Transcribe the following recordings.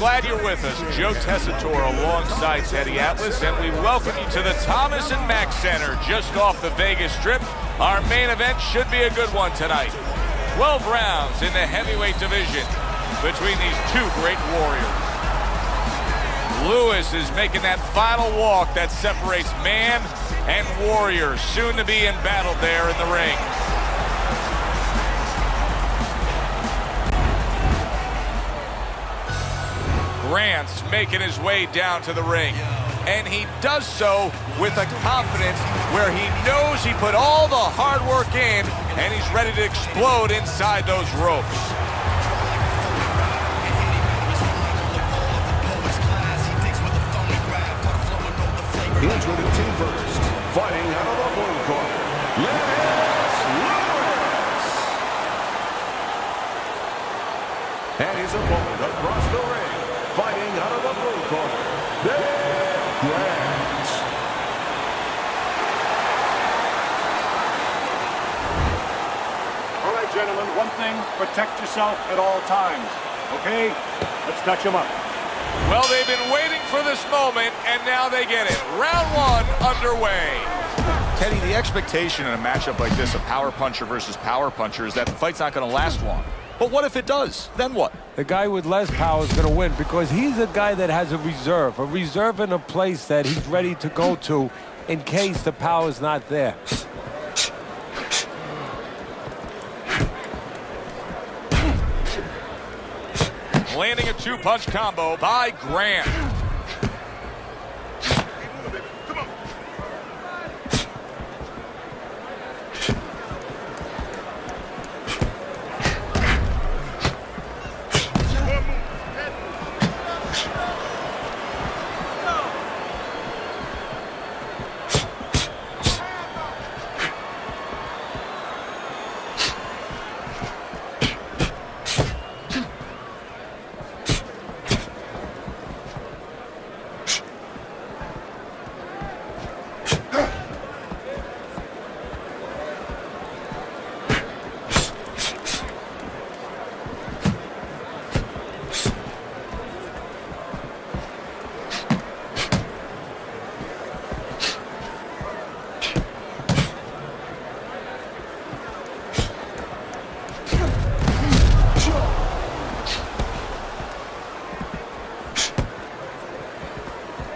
Glad you're with us. Joe Tessitore alongside Teddy Atlas, and we welcome you to the Thomas and Mack Center just off the Vegas Strip. Our main event should be a good one tonight. 12 rounds in the heavyweight division between these two great warriors. Lewis is making that final walk that separates man and warrior, soon to be in battle there in the ring. Grant's making his way down to the ring, and he does so with a confidence where he knows he put all the hard work in, and he's ready to explode inside those ropes. Introducing first, fighting out of the blue corner, Lewis. And his opponent across the ring, fighting out of the blue corner, Grant. All right, gentlemen, one thing, protect yourself at all times, okay? Let's touch him up. Well, they've been waiting for this moment, and now they get it. Round one underway. Teddy, the expectation in a matchup like this, a power puncher versus power puncher, is that the fight's not going to last long. But what if it does? Then what? The guy with less power is going to win because he's a guy that has a reserve in a place that he's ready to go to in case the power's not there. Landing a two-punch combo by Grant.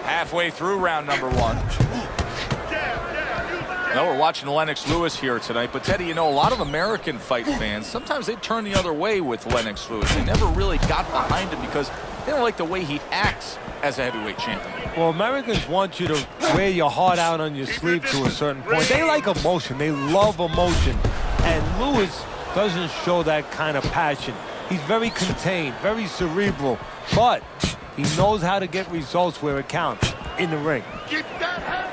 Halfway through round number one. Now we're watching Lennox Lewis here tonight, but Teddy, you know, a lot of American fight fans, sometimes they turn the other way with Lennox Lewis. They never really got behind him because they don't like the way he acts as a heavyweight champion. Well, Americans want you to wear your heart out on your sleeve to a certain point. They like emotion. They love emotion. And Lewis doesn't show that kind of passion. He's very contained, very cerebral, but he knows how to get results where it counts in the ring. Get that hand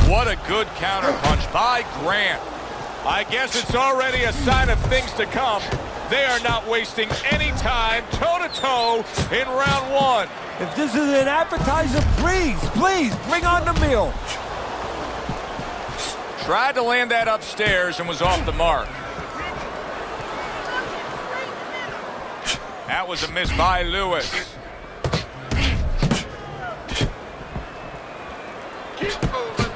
What a good counterpunch by Grant. I guess it's already a sign of things to come. They are not wasting any time toe-to-toe in round one. If this is an appetizer, please, bring on the meal. Tried to land that upstairs and was off the mark. That was a miss by Lewis. Keep moving.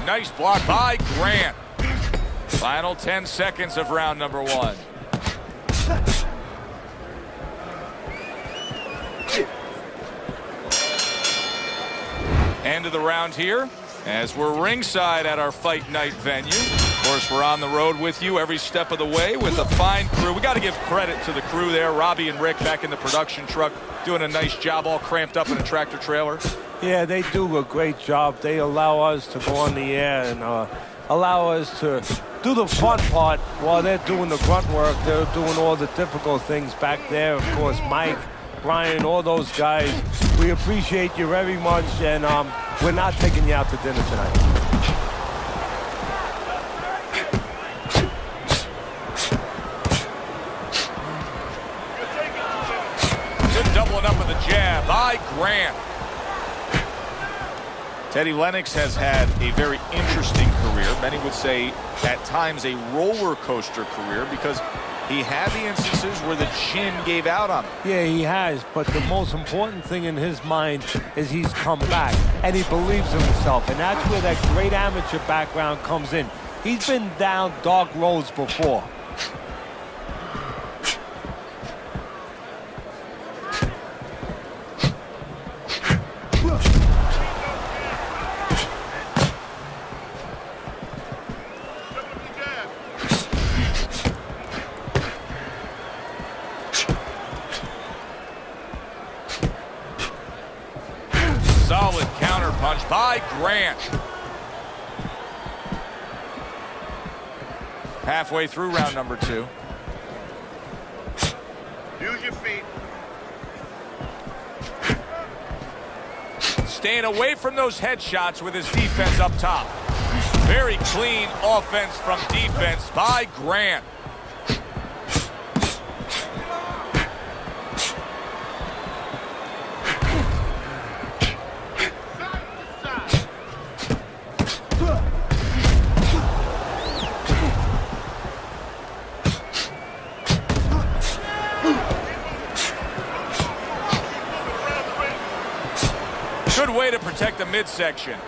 Nice block by Grant. Final 10 seconds of round number one. End of the round here as we're ringside at our fight night venue. Of course, we're on the road with you every step of the way with a fine crew. We got to give credit to the crew there. Robbie and Rick back in the production truck doing a nice job, all cramped up in a tractor trailer. Yeah, they do a great job. They allow us to go on the air and allow us to do the fun part while they're doing the grunt work. They're doing all the difficult things back there. Of course, Mike, Brian, all those guys. We appreciate you very much, and we're not taking you out to dinner tonight. Good doubling up of the jab by Grant. Teddy Lennox has had a very interesting career. Many would say at times a roller coaster career because he had the instances where the chin gave out on him. Yeah, he has, but the most important thing in his mind is he's come back, and he believes in himself, and that's where that great amateur background comes in. He's been down dark roads before. Solid counter punch by Grant. Halfway through round number 2. Use your feet. Staying away from those headshots with his defense up top. Very clean offense from defense by Grant. Good way to protect the midsection.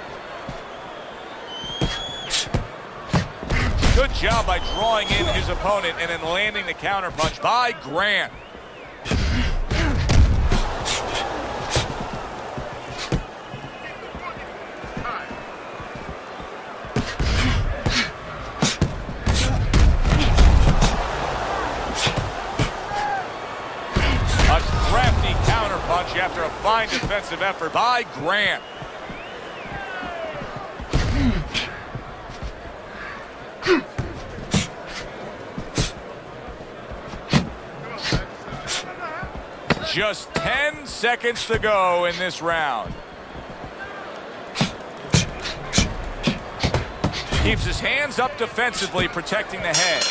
Good job by drawing in his opponent and then landing the counterpunch by Grant. After a fine defensive effort by Grant. Just 10 seconds to go in this round. Keeps his hands up defensively, protecting the head.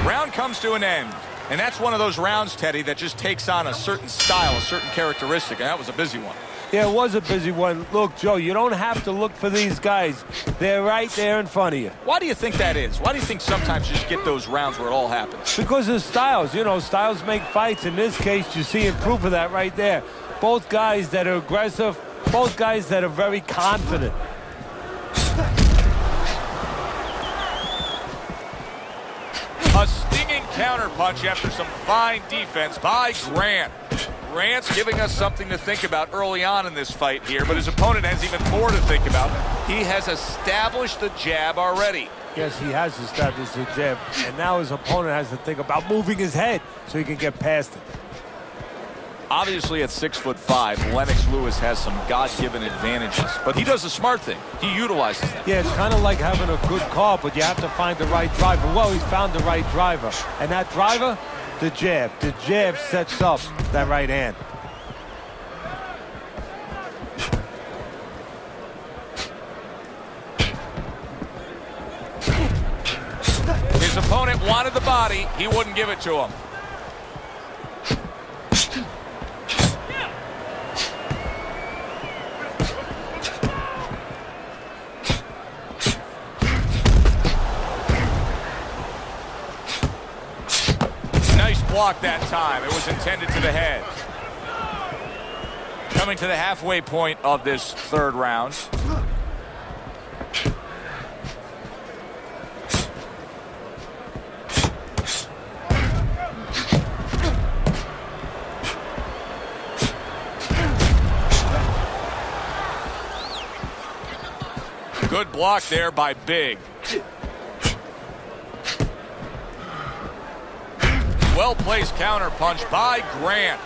Round comes to an end. And that's one of those rounds, Teddy, that just takes on a certain style, a certain characteristic, and that was a busy one. Yeah, it was a busy one. Look, Joe, you don't have to look for these guys. They're right there in front of you. Why do you think that is? Why do you think sometimes you just get those rounds where it all happens? Because of styles. You know, styles make fights. In this case, you see proof of that right there. Both guys that are aggressive, both guys that are very confident. A stinging counterpunch after some fine defense by Grant. Grant's giving us something to think about early on in this fight here, but his opponent has even more to think about. He has established the jab already. Yes, he has established the jab, and now his opponent has to think about moving his head so he can get past it. Obviously, at 6'5", Lennox Lewis has some God-given advantages, but he does the smart thing. He utilizes them. Yeah, it's kind of like having a good car, but you have to find the right driver. Well, he's found the right driver, and that driver, the jab. The jab sets up that right hand. His opponent wanted the body. He wouldn't give it to him. Block that time. It was intended to the head. Coming to the halfway point of this third round. Good block there by Big. Well-placed counterpunch by Grant.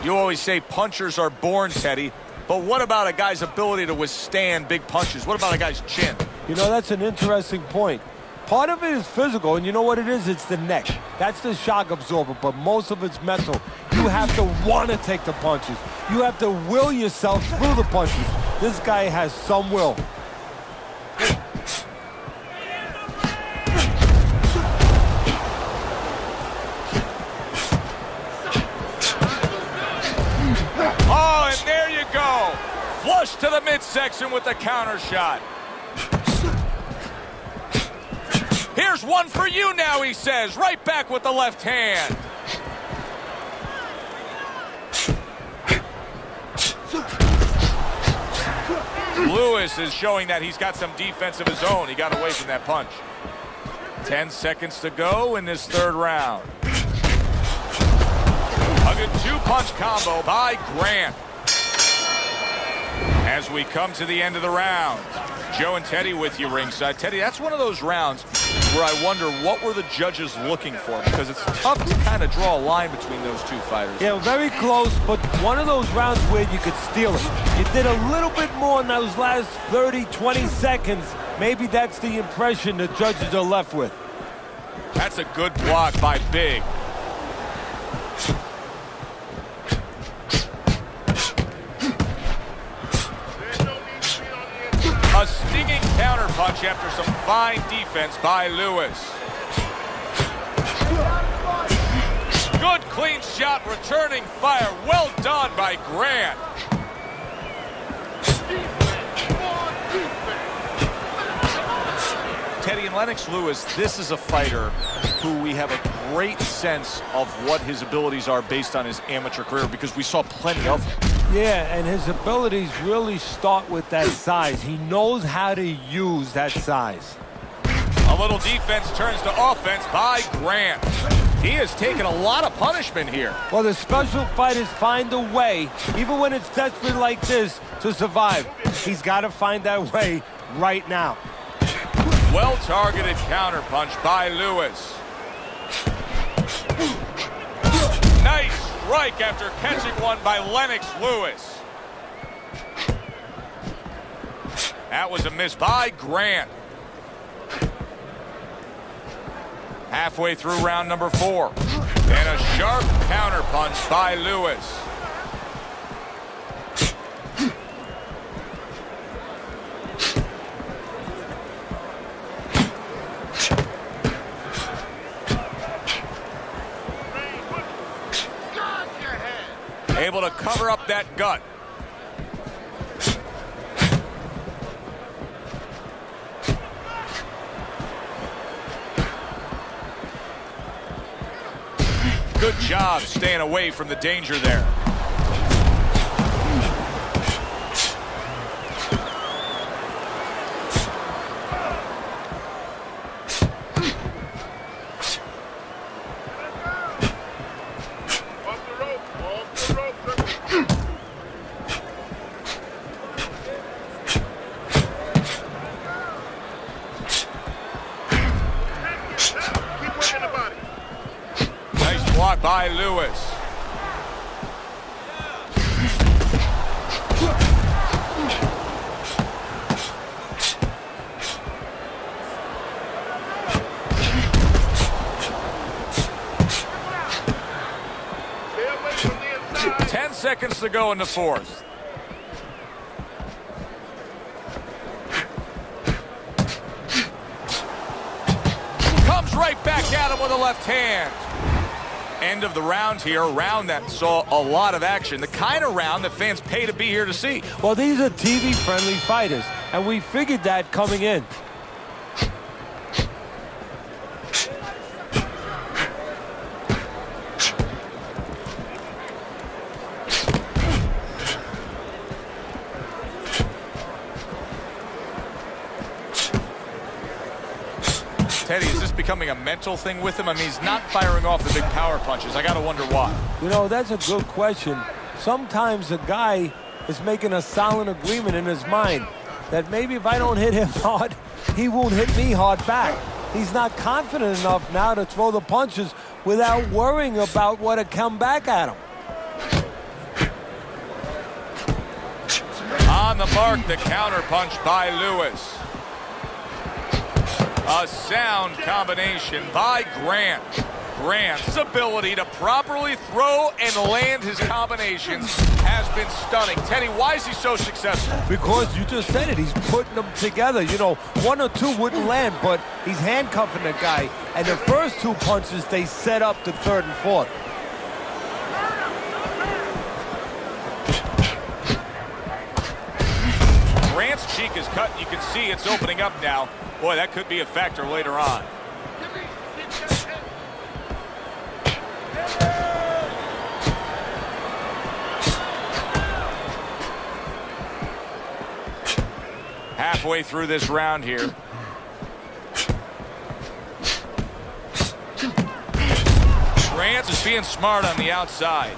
You always say punchers are born, Teddy, but what about a guy's ability to withstand big punches? What about a guy's chin? You know, that's an interesting point. Part of it is physical, and you know what it is? It's the neck. That's the shock absorber, but most of it's mental. You have to want to take the punches. You have to will yourself through the punches. This guy has some will. Flush to the midsection with the counter shot. Here's one for you now, he says. Right back with the left hand. Lewis is showing that he's got some defense of his own. He got away from that punch. 10 seconds to go in this third round. A good two-punch combo by Grant. As we come to the end of the round, Joe and Teddy with you ringside. Teddy, that's one of those rounds where I wonder what were the judges looking for, because it's tough to kind of draw a line between those two fighters. Yeah, very close, but one of those rounds where you could steal it. You did a little bit more in those last 30, 20 seconds. Maybe that's the impression the judges are left with. That's a good block by Big. A stinging counterpunch after some fine defense by Lewis. Good clean shot, returning fire. Well done by Grant. Teddy and Lennox Lewis, this is a fighter who we have a great sense of what his abilities are based on his amateur career, because we saw plenty of them. Yeah, and his abilities really start with that size. He knows how to use that size. A little defense turns to offense by Grant. He has taken a lot of punishment here. Well, the special fighters find a way, even when it's desperate like this, to survive. He's got to find that way right now. Well-targeted counterpunch by Lewis. Nice strike after catching one by Lennox Lewis. That was a miss by Grant. Halfway through round number 4. And a sharp counterpunch by Lewis. Able to cover up that gut. Good job staying away from the danger there. Block by Lewis. Stay away from the inside. 10 seconds to go in the fourth. Comes right back at him with a left hand. End of the round here, a round that saw a lot of action, the kind of round that fans pay to be here to see. Well, these are TV-friendly fighters, and we figured that coming in. Teddy, is this becoming a mental thing with him? I mean, he's not firing off the big power punches. I got to wonder why. You know, that's a good question. Sometimes a guy is making a silent agreement in his mind that maybe if I don't hit him hard, he won't hit me hard back. He's not confident enough now to throw the punches without worrying about what will come back at him. On the mark, the counter punch by Lewis. A sound combination by Grant. Grant's ability to properly throw and land his combinations has been stunning. Teddy, why is he so successful? Because you just said it, he's putting them together. You know, one or two wouldn't land, but he's handcuffing the guy. And the first two punches, they set up the third and fourth. cheek is cut. You can see it's opening up now. Boy, that could be a factor later on. Halfway through this round here. Grant is being smart on the outside.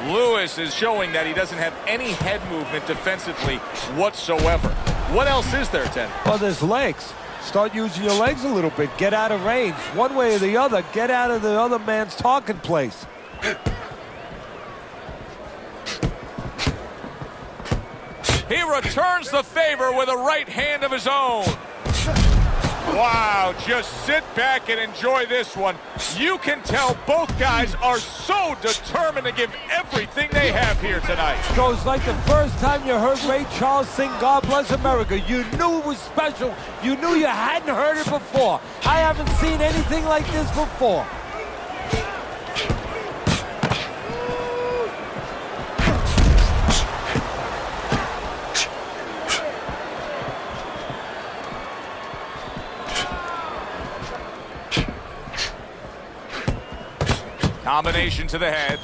Lewis is showing that he doesn't have any head movement defensively whatsoever. What else is there, Ted? Well, there's legs. Start using your legs a little bit. Get out of range. One way or the other, get out of the other man's talking place. He returns the favor with a right hand of his own. Wow, just sit back and enjoy this one. You can tell both guys are so determined to give everything they have here tonight. So it's like the first time you heard Ray Charles sing God Bless America. You knew it was special. You knew you hadn't heard it before. I haven't seen anything like this before. Combination to the head.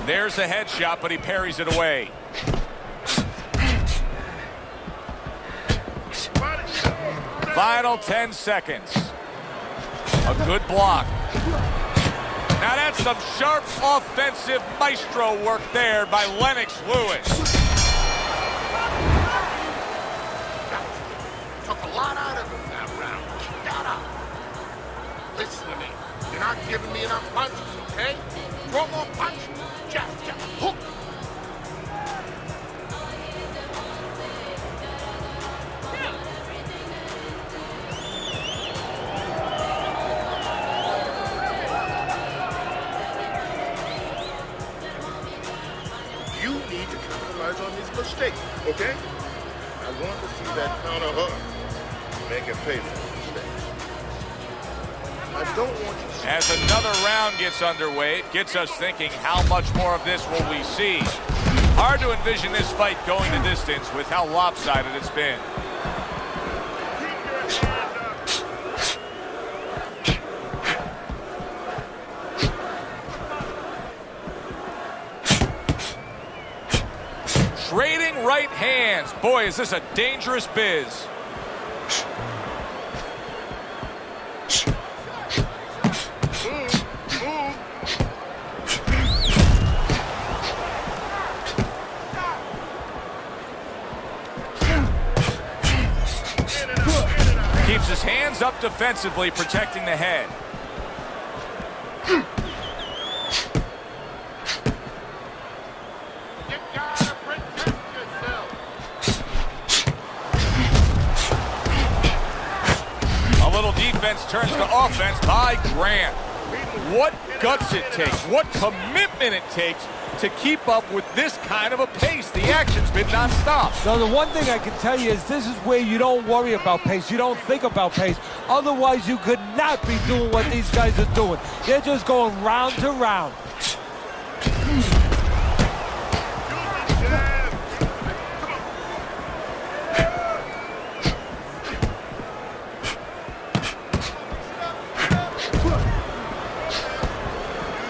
There's a headshot, but he parries it away. Final 10 seconds. A good block. Now that's some sharp offensive maestro work there by Lennox Lewis. Took a lot out of him that round. Keep that up. Listen to me. You're not giving me enough punches, okay? Throw more punches. Just hook. You need to capitalize on these mistakes, okay? I want to see that counter hug. Make it pay for the mistakes. I don't want you to... As another round gets underway, it gets us thinking, how much more of this will we see? Hard to envision this fight going the distance with how lopsided it's been. Trading right hands. Boy, is this a dangerous biz. Keeps his hands up defensively, protecting the head. You gotta protect yourself. A little defense turns to offense by Grant. What guts it takes, what commitment it takes to keep up with this kind of a pace. The action's been nonstop. Now, the one thing I can tell you is this is where you don't worry about pace. You don't think about pace. Otherwise, you could not be doing what these guys are doing. They're just going round to round.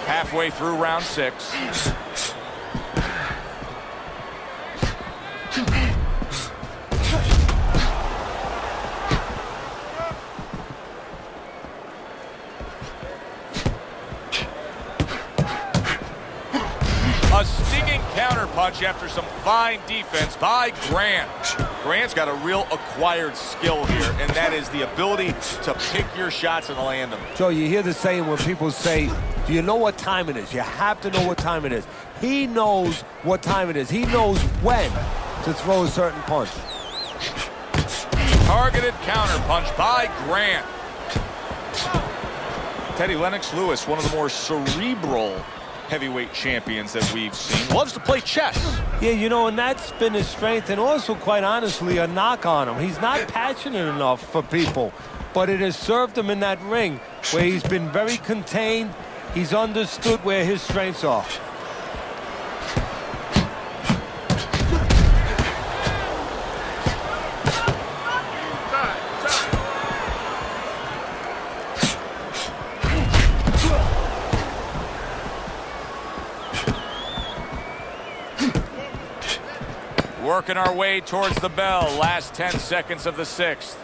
Halfway through round 6. A stinging counterpunch after some fine defense by Grant. Grant's got a real acquired skill here, and that is the ability to pick your shots and land them. Joe, you hear the saying when people say, do you know what time it is? You have to know what time it is. He knows what time it is. He knows when to throw a certain punch. Targeted counterpunch by Grant. Teddy, Lennox Lewis, one of the more cerebral heavyweight champions that we've seen. Loves to play chess. Yeah, you know, and that's been his strength, and also, quite honestly, a knock on him. He's not passionate enough for people, but it has served him in that ring where he's been very contained. He's understood where his strengths are. Working our way towards the bell. Last 10 seconds of the 6th.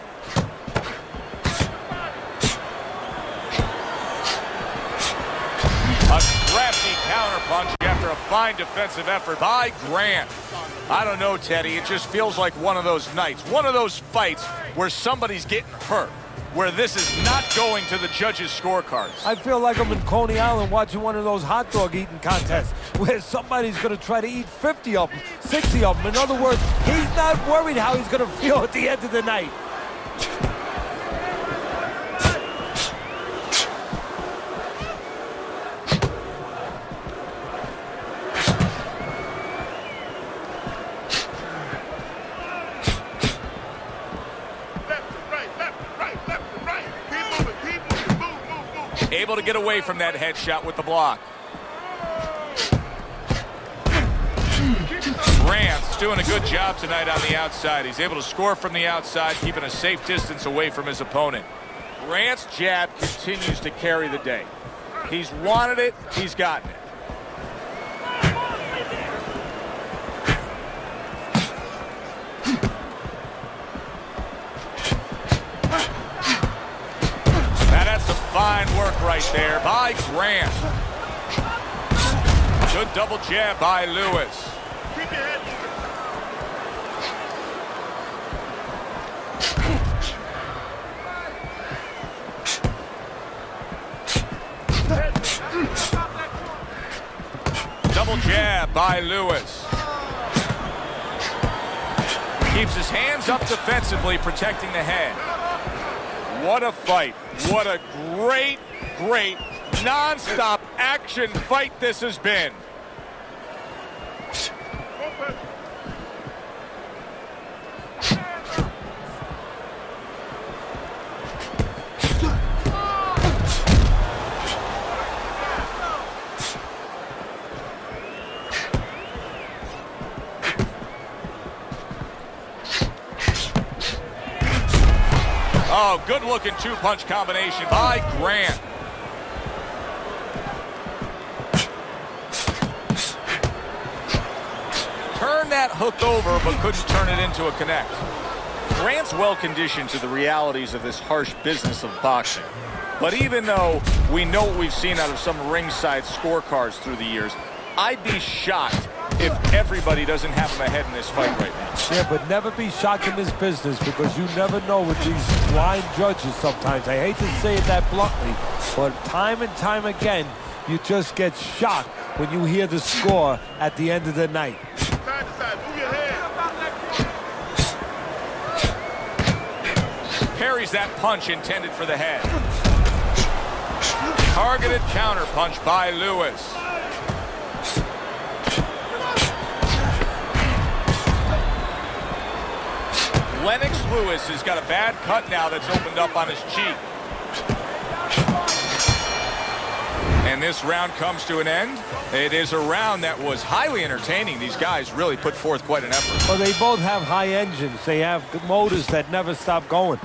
A crafty counterpunch after a fine defensive effort by Grant. I don't know, Teddy. It just feels like one of those nights, one of those fights where somebody's getting hurt, where this is not going to the judges' scorecards. I feel like I'm in Coney Island watching one of those hot dog eating contests where somebody's going to try to eat 50 of them, 60 of them. In other words, he's not worried how he's going to feel at the end of the night. Able to get away from that headshot with the block. Grant's doing a good job tonight on the outside. He's able to score from the outside, keeping a safe distance away from his opponent. Grant's jab continues to carry the day. He's wanted it, he's gotten it. Fine work right there by Grant. Good double jab by Lewis. Double jab by Lewis. Keeps his hands up defensively, protecting the head. What a fight. What a great, great, non-stop action fight this has been. Oh, good-looking two-punch combination by Grant. Turned that hook over, but couldn't turn it into a connect. Grant's well-conditioned to the realities of this harsh business of boxing. But even though we know what we've seen out of some ringside scorecards through the years, I'd be shocked if everybody doesn't have him ahead in this fight right now. Yeah, but never be shocked in this business because you never know with these blind judges sometimes. I hate to say it that bluntly, but time and time again, you just get shocked when you hear the score at the end of the night. Side to side, move your head. Parries that punch intended for the head. Targeted counter punch by Lewis. Lennox Lewis has got a bad cut now that's opened up on his cheek. And this round comes to an end. It is a round that was highly entertaining. These guys really put forth quite an effort. Well, they both have high engines. They have motors that never stop going.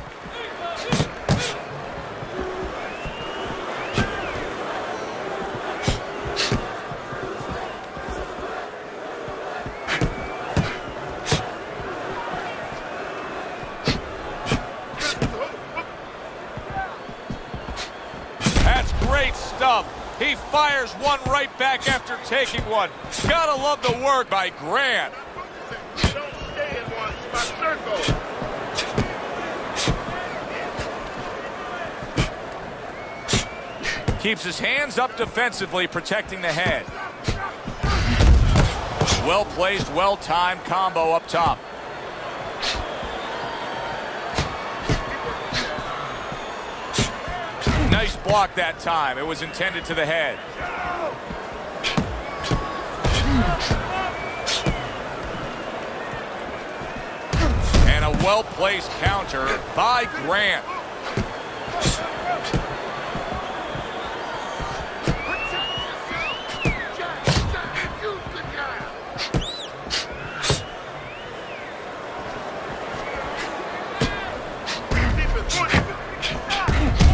He fires one right back after taking one. Gotta love the work by Grant. Don't stay in one spot, circle. Keeps his hands up defensively, protecting the head. Well-placed, well-timed combo up top. Nice block that time. It was intended to the head. And a well-placed counter by Grant.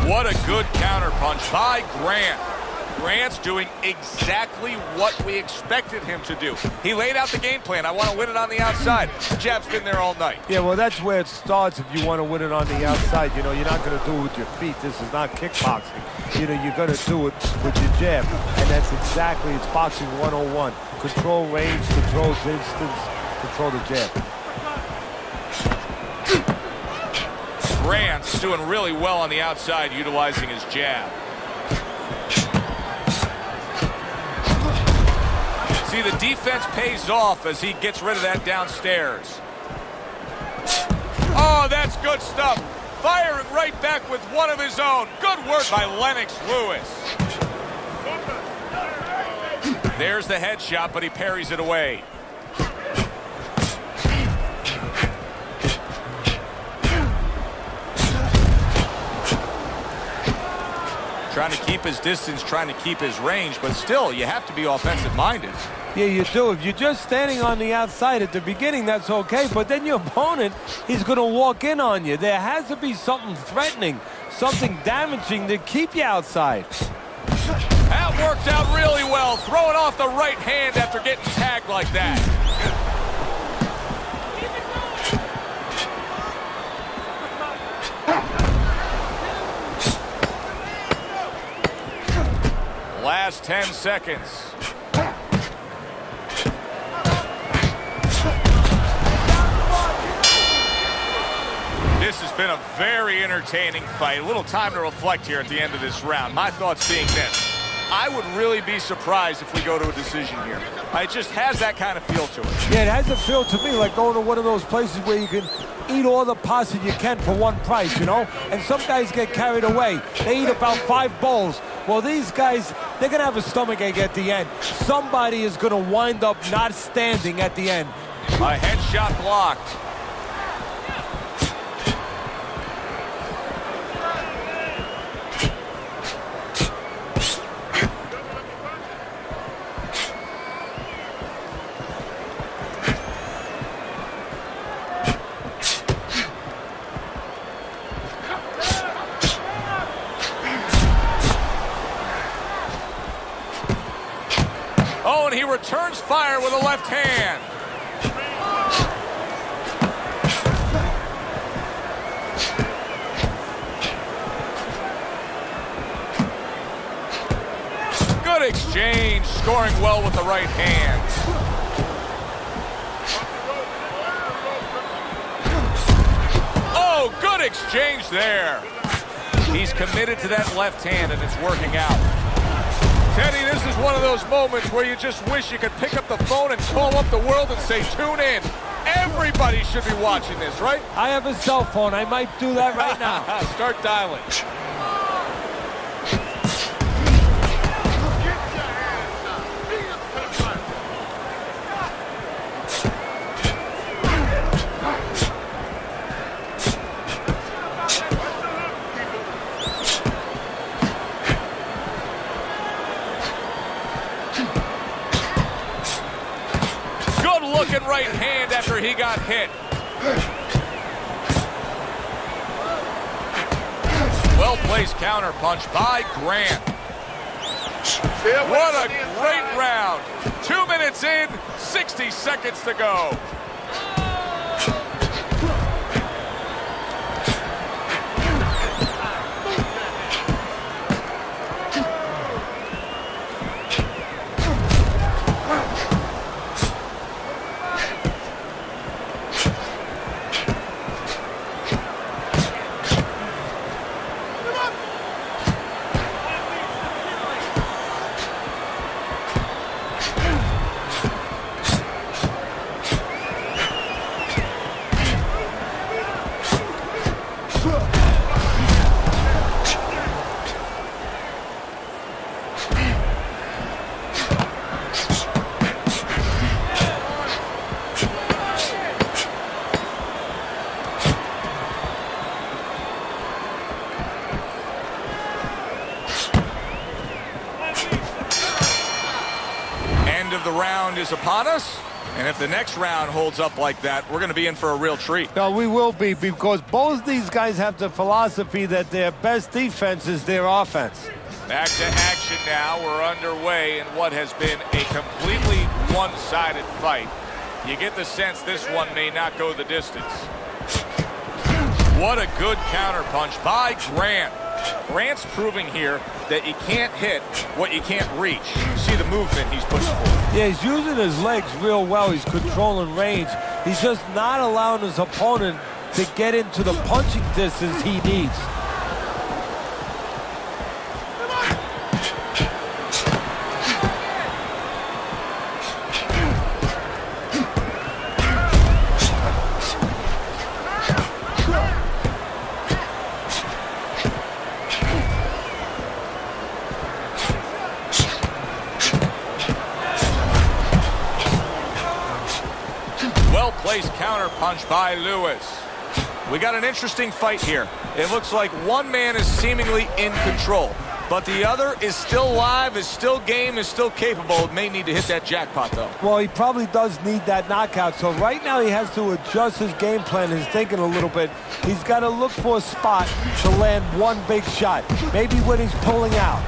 What a good counterpunch by Grant. Grant's doing exactly what we expected him to do. He laid out the game plan. I want to win it on the outside. The jab's been there all night. Yeah, well, that's where it starts if you want to win it on the outside. You know, you're not going to do it with your feet. This is not kickboxing. You know, you're going to do it with your jab. And that's exactly, it's boxing 101. Control range, control distance, control the jab. Grant's doing really well on the outside, utilizing his jab. See, the defense pays off as he gets rid of that downstairs. Oh, that's good stuff. Firing right back with one of his own. Good work by Lewis. There's the headshot, but he parries it away. Trying to keep his distance, trying to keep his range, but still, you have to be offensive-minded. Yeah, you do. If you're just standing on the outside at the beginning, that's okay, but then your opponent, he's going to walk in on you. There has to be something threatening, something damaging to keep you outside. That worked out really well, throwing off the right hand after getting tagged like that. Last 10 seconds. This has been a very entertaining fight. A little time to reflect here at the end of this round. My thoughts being this. I would really be surprised if we go to a decision here. It just has that kind of feel to it. Yeah, it has a feel to me like going to one of those places where you can eat all the pasta you can for one price, you know? And some guys get carried away. They eat about 5 bowls. Well, these guys, they're going to have a stomachache at the end. Somebody is going to wind up not standing at the end. A headshot blocked. Oh, and he returns fire with a left hand. Good exchange, scoring well with the right hand. Oh, good exchange there. He's committed to that left hand, and it's working out. Teddy, this is one of those moments where you just wish you could pick up the phone and call up the world and say, tune in. Everybody should be watching this, right? I have a cell phone. I might do that right now. Start dialing. Looking right hand after he got hit. Well-placed counter punch by Grant. What a great round. 2 minutes in, 60 seconds to go. Of the round is upon us, and if the next round holds up like that, we're going to be in for a real treat. No, we will be, because both these guys have the philosophy that their best defense is their offense. Back to action now. We're underway in what has been a completely one-sided fight. You get the sense this one may not go the distance. What a good counterpunch by Grant. Grant's proving here that you can't hit what you can't reach. You see the movement he's pushing for. Yeah, he's using his legs real well. He's controlling range. He's just not allowing his opponent to get into the punching distance he needs. Well-placed counterpunch by Lewis. We got an interesting fight here. It looks like one man is seemingly in control, but the other is still live, is still game, is still capable. May need to hit that jackpot, though. Well, he probably does need that knockout. So right now he has to adjust his game plan, his thinking a little bit. He's got to look for a spot to land one big shot, maybe when he's pulling out.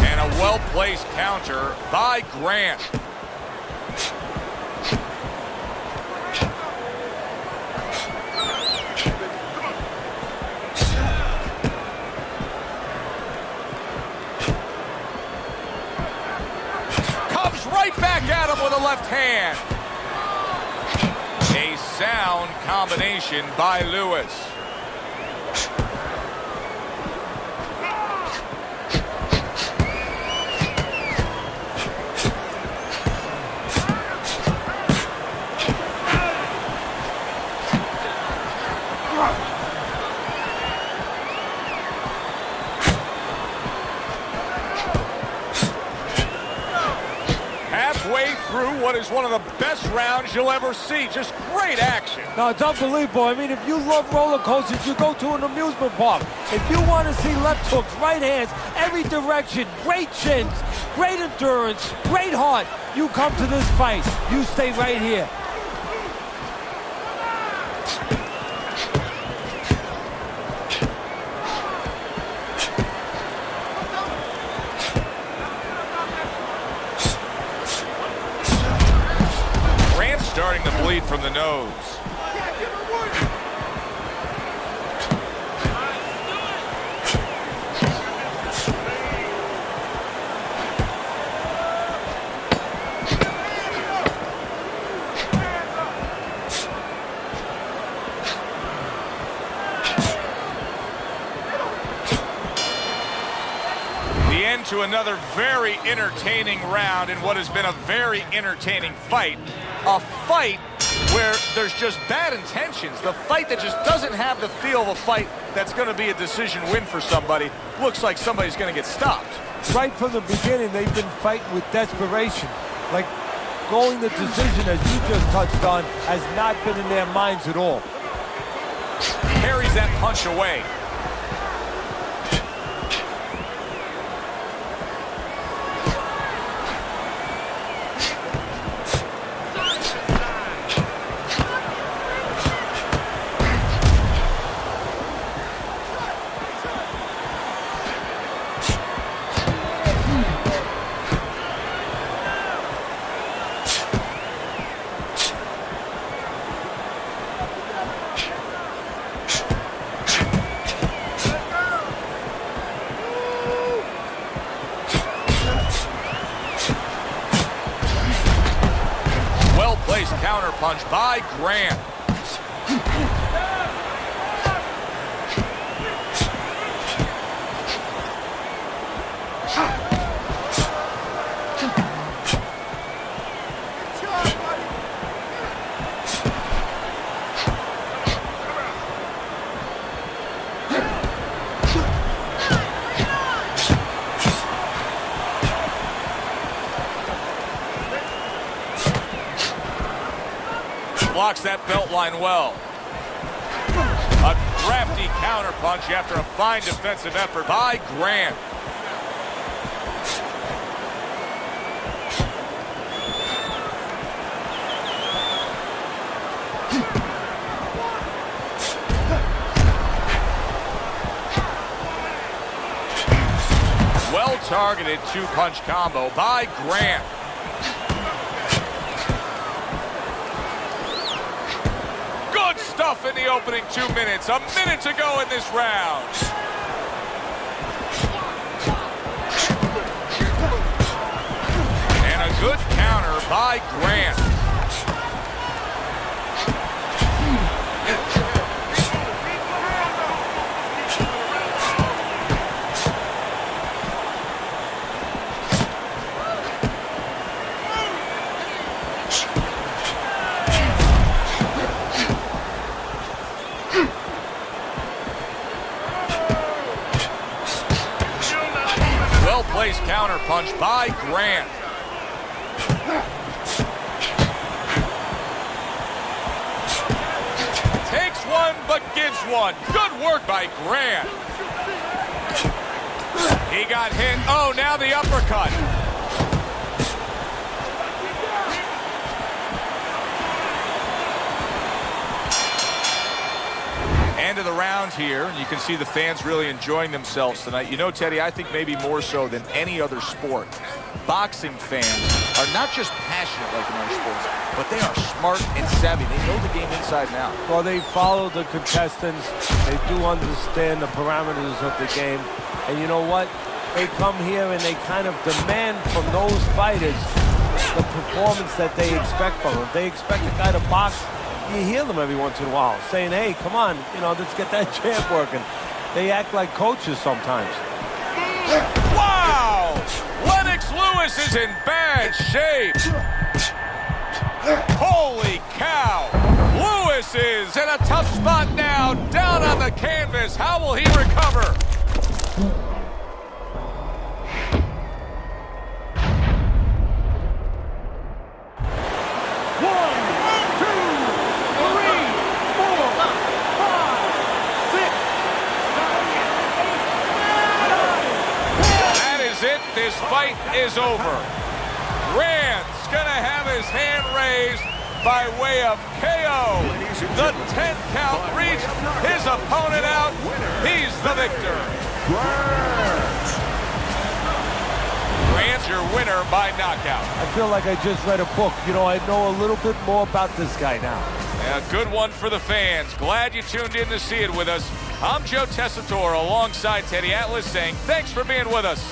And a well-placed counter by Grant. Right back at him with a left hand. A sound combination by Lewis. Through what is one of the best rounds you'll ever see. Just great action. No, it's unbelievable. I mean, if you love roller coasters, you go to an amusement park. If you want to see left hooks, right hands, every direction, great chins, great endurance, great heart, you come to this fight. You stay right here. Starting to bleed from the nose. The end to another very entertaining round in what has been a very entertaining fight. A fight where there's just bad intentions. The fight that just doesn't have the feel of a fight that's going to be a decision win for somebody. Looks like somebody's going to get stopped. Right from the beginning, they've been fighting with desperation. Like going the decision, as you just touched on, has not been in their minds at all. Carries that punch away. Counterpunch by Grant. Blocks that belt line well. A crafty counterpunch after a fine defensive effort by Grant. Well-targeted two-punch combo by Grant. Good stuff in the opening 2 minutes. A minute to go in this round. And a good counter by Grant. Well-placed counter punch by Grant. Takes one, but gives one. Good work by Grant. He got hit. Oh, now the uppercut. End of the round here, and you can see the fans really enjoying themselves tonight. You know, Teddy, I think maybe more so than any other sport, boxing fans are not just passionate like in other sports, but they are smart and savvy. They know the game inside and out. Well, they follow the contestants. They do understand the parameters of the game. And you know what? They come here and they kind of demand from those fighters the performance that they expect from them. If they expect a guy to box, you hear them every once in a while saying, hey, come on, you know, let's get that jab working. They act like coaches sometimes. Wow! Lewis is in bad shape. Holy cow! Lewis is in a tough spot now, down on the canvas. How will he recover? This fight is over. Grant's gonna have his hand raised by way of KO. The 10th count reached, his opponent out. He's the victor. Grant's your winner by knockout. I feel like I just read a book. You know, I know a little bit more about this guy now. A good one for the fans. Glad you tuned in to see it with us. I'm Joe Tessitore alongside Teddy Atlas saying thanks for being with us.